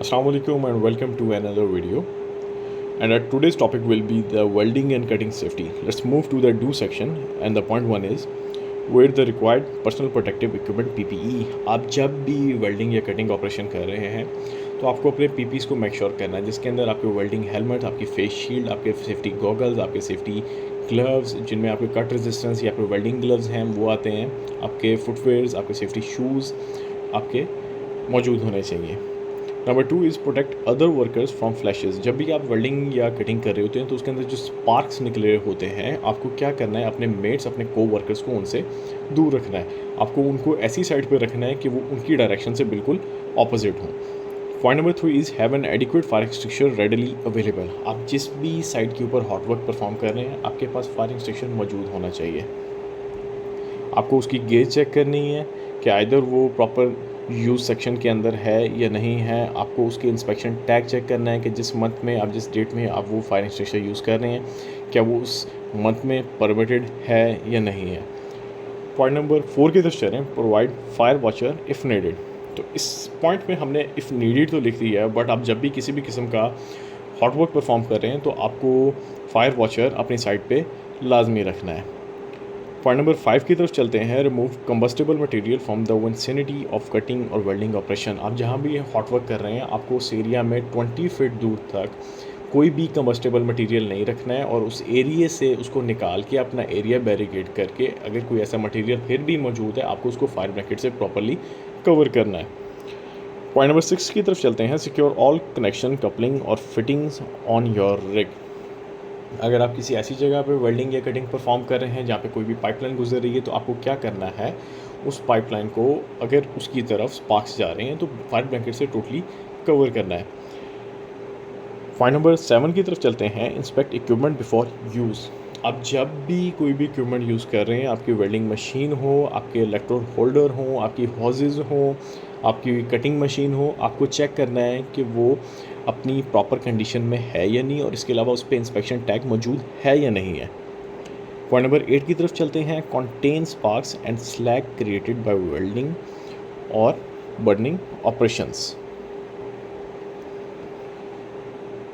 Assalamu alaikum and welcome to another video. And today's topic will be the welding and cutting safety. Let's move to the do section. And the point one is wear the required personal protective equipment PPE. आप जब भी welding या cutting operation कर रहे हैं तो आपको अपने PPEs को मेक श्योर करना है, जिसके अंदर आपके वेल्डिंग हेलमेट, आपकी फेस शील्ड, आपके सेफ्टी गॉगल्स, आपके सेफ्टी ग्लव्स जिनमें आपके कट रेजिस्टेंस या आपके वेल्डिंग ग्लव्स हैं वो आते हैं, आपके फुटवेयर्स, आपके सेफ्टी शूज़ आपके मौजूद होने चाहिए। Number 2 is protect other workers from flashes. जब भी आप वेल्डिंग या कटिंग कर रहे होते हैं तो उसके अंदर जो स्पार्क्स निकले होते हैं, आपको क्या करना है, अपने मेट्स, अपने को वर्कर्स को उनसे दूर रखना है। आपको उनको ऐसी साइड पर रखना है कि वो उनकी डायरेक्शन से बिल्कुल ऑपोजिट हों। Point number 3 is have an adequate fire extinguisher readily available. आप जिस भी साइड के ऊपर हॉट वर्क परफॉर्म कर रहे हैं, आपके पास फायर एक्सटिंग्विशर मौजूद होना चाहिए। आपको उसकी गेज चेक करनी है कि आइदर वो प्रॉपर यूज़ सेक्शन के अंदर है या नहीं है। आपको उसके इंस्पेक्शन टैग चेक करना है कि जिस मंथ में आप, जिस डेट में आप वो फायर एक्सटिंग्विशर यूज़ कर रहे हैं, क्या वो उस मंथ में परमिटेड है या नहीं है। पॉइंट नंबर 4 की तरफ चलें, provide fire watcher if needed. तो इस पॉइंट में हमने इफ़ नीडेड तो लिख दिया है, बट आप जब भी किसी भी किस्म का हॉट वर्क परफॉर्म कर रहे हैं तो आपको फायर वॉचर अपनी साइड पे लाजमी रखना है। पॉइंट नंबर 5 की तरफ चलते हैं, remove combustible material from the vicinity of cutting और वेल्डिंग ऑपरेशन। आप जहाँ भी हॉट वर्क कर रहे हैं, आपको उस एरिया में 20 फीट दूर तक कोई भी कंबस्टेबल मटेरियल नहीं रखना है और उस एरिया से उसको निकाल के अपना एरिया बैरिकेड करके, अगर कोई ऐसा मटेरियल फिर भी मौजूद है, आपको उसको फायर ब्रैकेट से प्रॉपरली कवर करना है। पॉइंट नंबर 6 की तरफ चलते हैं, सिक्योर ऑल कनेक्शन, कपलिंग और फिटिंग्स ऑन योर रिग। अगर आप किसी ऐसी जगह पे वेल्डिंग या कटिंग परफॉर्म कर रहे हैं जहाँ पे कोई भी पाइपलाइन गुजर रही है, तो आपको क्या करना है, उस पाइपलाइन को अगर उसकी तरफ स्पार्क्स जा रहे हैं तो फायर ब्लैंकेट से टोटली कवर करना है। पॉइंट नंबर 7 की तरफ चलते हैं, इंस्पेक्ट इक्विपमेंट बिफोर यूज़। आप जब भी कोई भी इक्विपमेंट यूज़ कर रहे हैं, आपकी वेल्डिंग मशीन हो, आपके इलेक्ट्रोड होल्डर हो, आपकी हॉजेज़ हो, आपकी कटिंग मशीन हो, आपको चेक करना है कि वो अपनी प्रॉपर कंडीशन में है या नहीं, और इसके अलावा उस पर इंस्पेक्शन टैग मौजूद है या नहीं है। पॉइंट नंबर 8 की तरफ चलते हैं, contain sparks and slag created by welding और बर्निंग ऑपरेशंस।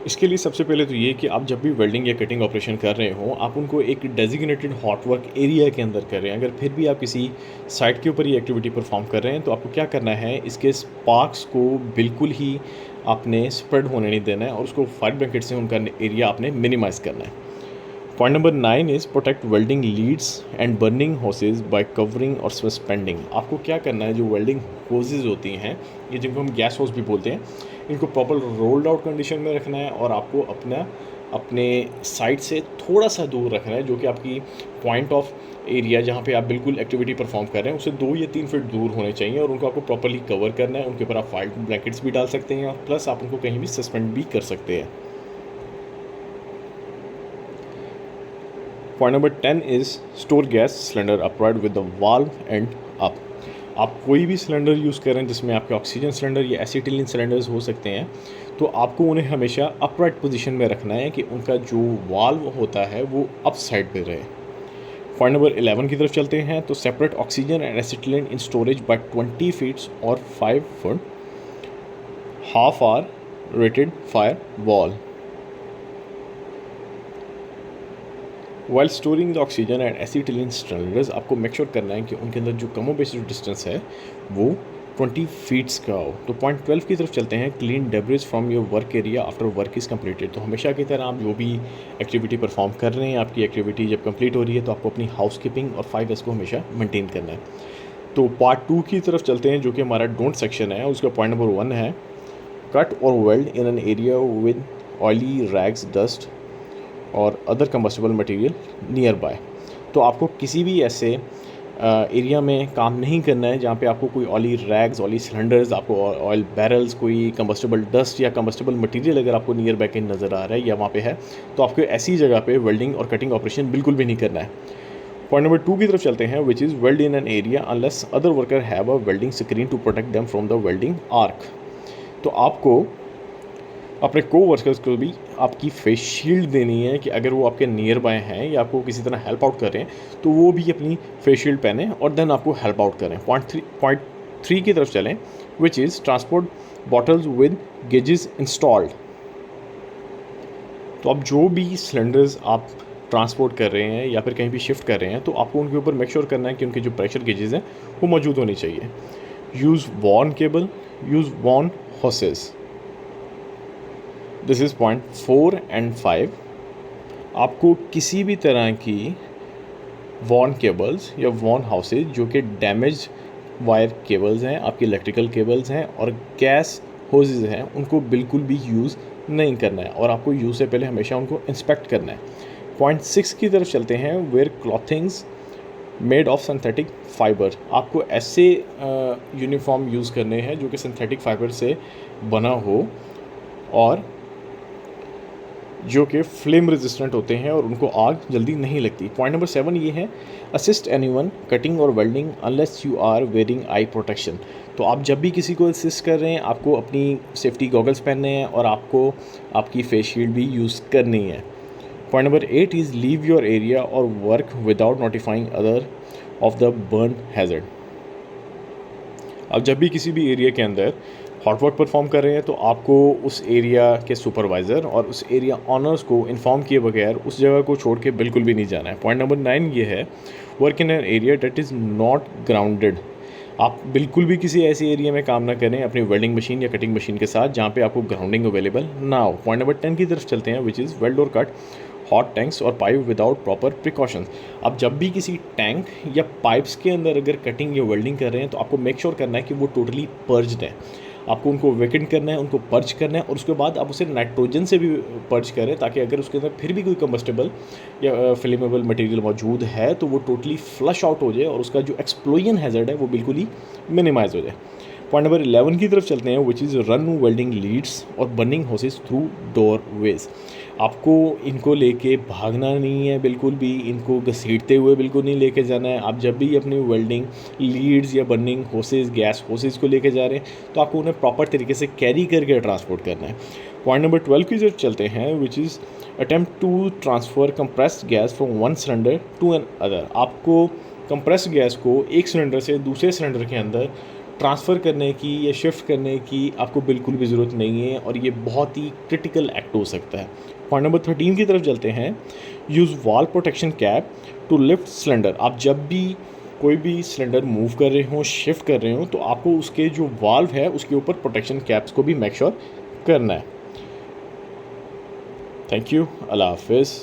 इसके लिए सबसे पहले तो ये कि आप जब भी वेल्डिंग या कटिंग ऑपरेशन कर रहे हो, आप उनको एक डेजिग्नेटेड हॉट वर्क एरिया के अंदर कर रहे हैं। अगर फिर भी आप किसी साइट के ऊपर ये एक्टिविटी परफॉर्म कर रहे हैं तो आपको क्या करना है, इसके स्पार्क्स को बिल्कुल ही आपने स्प्रेड होने नहीं देना है और उसको फायर ब्रैकेट से उनका एरिया आपने मिनिमाइज़ करना है। Point number 9 is protect welding leads and burning hoses by covering और सस्पेंडिंग। आपको क्या करना है, जो वेल्डिंग होसेज होती हैं, ये जिनको हम गैस होस भी बोलते हैं, इनको प्रॉपर रोल्ड आउट कंडीशन में रखना है और आपको अपने साइड से थोड़ा सा दूर रखना है, जो कि आपकी पॉइंट ऑफ एरिया जहाँ पे आप बिल्कुल एक्टिविटी परफॉर्म कर रहे हैं उससे 2 या 3 फीट दूर होने चाहिए, और उनको आपको प्रॉपरली कवर करना है। उनके ऊपर आप फायर ब्लैंकेट्स भी डाल सकते हैं और प्लस आप उनको कहीं भी सस्पेंड भी कर सकते हैं। Point number 10 is store gas cylinder upright with the valve and up. आप कोई भी सिलेंडर यूज़ करें जिसमें आपके ऑक्सीजन सिलेंडर या एसिटिलीन सिलेंडर्स हो सकते हैं, तो आपको उन्हें हमेशा अपराइट पोजीशन में रखना है कि उनका जो वाल्व होता है वो अप साइड पे रहे। पॉइंट नंबर 11 की तरफ चलते हैं, तो separate oxygen and acetylene in storage by 20 feets और 5 foot half hour rated fire wall. While storing the oxygen and acetylene cylinders, आपको मेक श्योर करना है कि उनके अंदर जो कमो बेस जो डिस्टेंस है वो 20 फीट्स का हो। तो पॉइंट 12 की तरफ चलते हैं, clean debris from your work area after work is completed. तो हमेशा की तरह आप जो भी एक्टिविटी परफॉर्म कर रहे हैं, आपकी एक्टिविटी जब कंप्लीट हो रही है तो आपको अपनी हाउस कीपिंग और 5S को हमेशा मेंटेन करना है। तो पार्ट 2 की तरफ चलते हैं, जो कि हमारा डोंट सेक्शन है। उसका पॉइंट नंबर 1 है, कट और weld in an area with oily rags, dust और other combustible material nearby. तो आपको किसी भी ऐसे एरिया में काम नहीं करना है जहाँ पे आपको कोई ऑयली रैग्स, ऑयली सिलेंडर्स, आपको ऑयल बैरल्स, कोई कंबस्टेबल डस्ट या कंबस्टेबल मटेरियल अगर आपको नियर बाय कहीं नज़र आ रहा है या वहाँ पे है, तो आपको ऐसी जगह पे वेल्डिंग और कटिंग ऑपरेशन बिल्कुल भी नहीं करना है। पॉइंट नंबर 2 की तरफ चलते हैं, which is weld in an area unless other worker have a welding screen to protect them from the welding arc. तो आपको अपने को वर्कर्स को भी आपकी फेस शील्ड देनी है कि अगर वो आपके नियर बाय हैं या आपको किसी तरह हेल्प आउट कर रहे हैं तो वो भी अपनी फेस शील्ड पहने और देन आपको हेल्प आउट करें। पॉइंट 3 की तरफ चलें, which is transport bottles with gauges installed. तो अब जो भी सिलेंडर्स आप ट्रांसपोर्ट कर रहे हैं या फिर कहीं भी शिफ्ट कर रहे हैं, तो आपको उनके ऊपर मेक श्योर करना है कि उनके जो प्रेशर गेजेस हैं वो मौजूद होनी चाहिए। Use worn cable, use worn hoses. This is point 4 and 5। आपको किसी भी तरह की वॉर्न केबल्स या वॉर्न हाउसेज जो कि डैमेज वायर केबल्स हैं, आपकी इलेक्ट्रिकल केबल्स हैं और गैस होजेज हैं, उनको बिल्कुल भी यूज़ नहीं करना है और आपको यूज़ से पहले हमेशा उनको इंस्पेक्ट करना है। पॉइंट 6 की तरफ चलते हैं। Wear clothings made of synthetic fibre. आपको ऐसे यूनिफॉर्म यूज़ करने हैं जो कि सिंथेटिक फाइबर से बना हो और जो कि फ्लेम रेजिस्टेंट होते हैं और उनको आग जल्दी नहीं लगती। पॉइंट नंबर 7 ये है, असिस्ट एनीवन कटिंग और welding unless you are wearing eye protection. तो आप जब भी किसी को असिस्ट कर रहे हैं, आपको अपनी सेफ्टी गॉगल्स पहनने हैं और आपको आपकी फेस शील्ड भी यूज़ करनी है। Point number 8 is leave your area और work without notifying other of the burn hazard. अब जब भी किसी भी एरिया के अंदर हॉट वर्क परफॉर्म कर रहे हैं, तो आपको उस एरिया के सुपरवाइज़र और उस एरिया ऑनर्स को इन्फॉर्म किए बगैर उस जगह को छोड़ के बिल्कुल भी नहीं जाना है। पॉइंट नंबर 9 ये है, work in an area that is not grounded. आप बिल्कुल भी किसी ऐसे एरिया में काम ना करें अपनी वेल्डिंग मशीन या कटिंग मशीन के साथ जहाँ पे आपको ग्राउंडिंग अवेलेबल ना हो। पॉइंट नंबर 10 की तरफ चलते हैं, विच इज़ वेल्ड और कट हॉट टैंक्स और पाइप विदाउट प्रॉपर प्रिकॉशंस। अब जब भी किसी टैंक या पाइप्स के अंदर अगर कटिंग या वेल्डिंग कर रहे हैं, तो आपको मेक श्योर करना है कि वो टोटली पर्ज्ड है। आपको उनको वैकेंट करना है, उनको पर्च करना है और उसके बाद आप उसे नाइट्रोजन से भी पर्च करें, ताकि अगर उसके अंदर फिर भी कोई कंबस्टेबल या फ्लेमेबल मटेरियल मौजूद है तो वो टोटली फ्लश आउट हो जाए और उसका जो एक्सप्लोजन हैज़र्ड है वो बिल्कुल ही मिनिमाइज हो जाए। पॉइंट नंबर 11 की तरफ चलते हैं, which is run welding leads और burning hoses through doorways. आपको इनको लेके भागना नहीं है, बिल्कुल भी इनको घसीटते हुए बिल्कुल नहीं लेके जाना है। आप जब भी अपनी वेल्डिंग लीड्स या बर्निंग होसेस, गैस होसेस को लेके जा रहे हैं, तो आपको उन्हें प्रॉपर तरीके से कैरी करके ट्रांसपोर्ट करना है। पॉइंट नंबर 12 की तरफ चलते हैं, which is attempt to transfer compressed gas from one cylinder to another. आपको कंप्रेस्ड गैस को एक सिलेंडर से दूसरे सिलेंडर के अंदर ट्रांसफ़र करने की या शिफ्ट करने की आपको बिल्कुल भी ज़रूरत नहीं है और ये बहुत ही क्रिटिकल एक्ट हो सकता है। पॉइंट नंबर 13 की तरफ चलते हैं, use valve protection cap to lift cylinder. आप जब भी कोई भी सिलेंडर मूव कर रहे हों, शिफ्ट कर रहे हों, तो आपको उसके जो वाल्व है उसके ऊपर प्रोटेक्शन कैप्स को भी मेक श्योर करना है। थैंक यू, अल्लाह हाफिज़।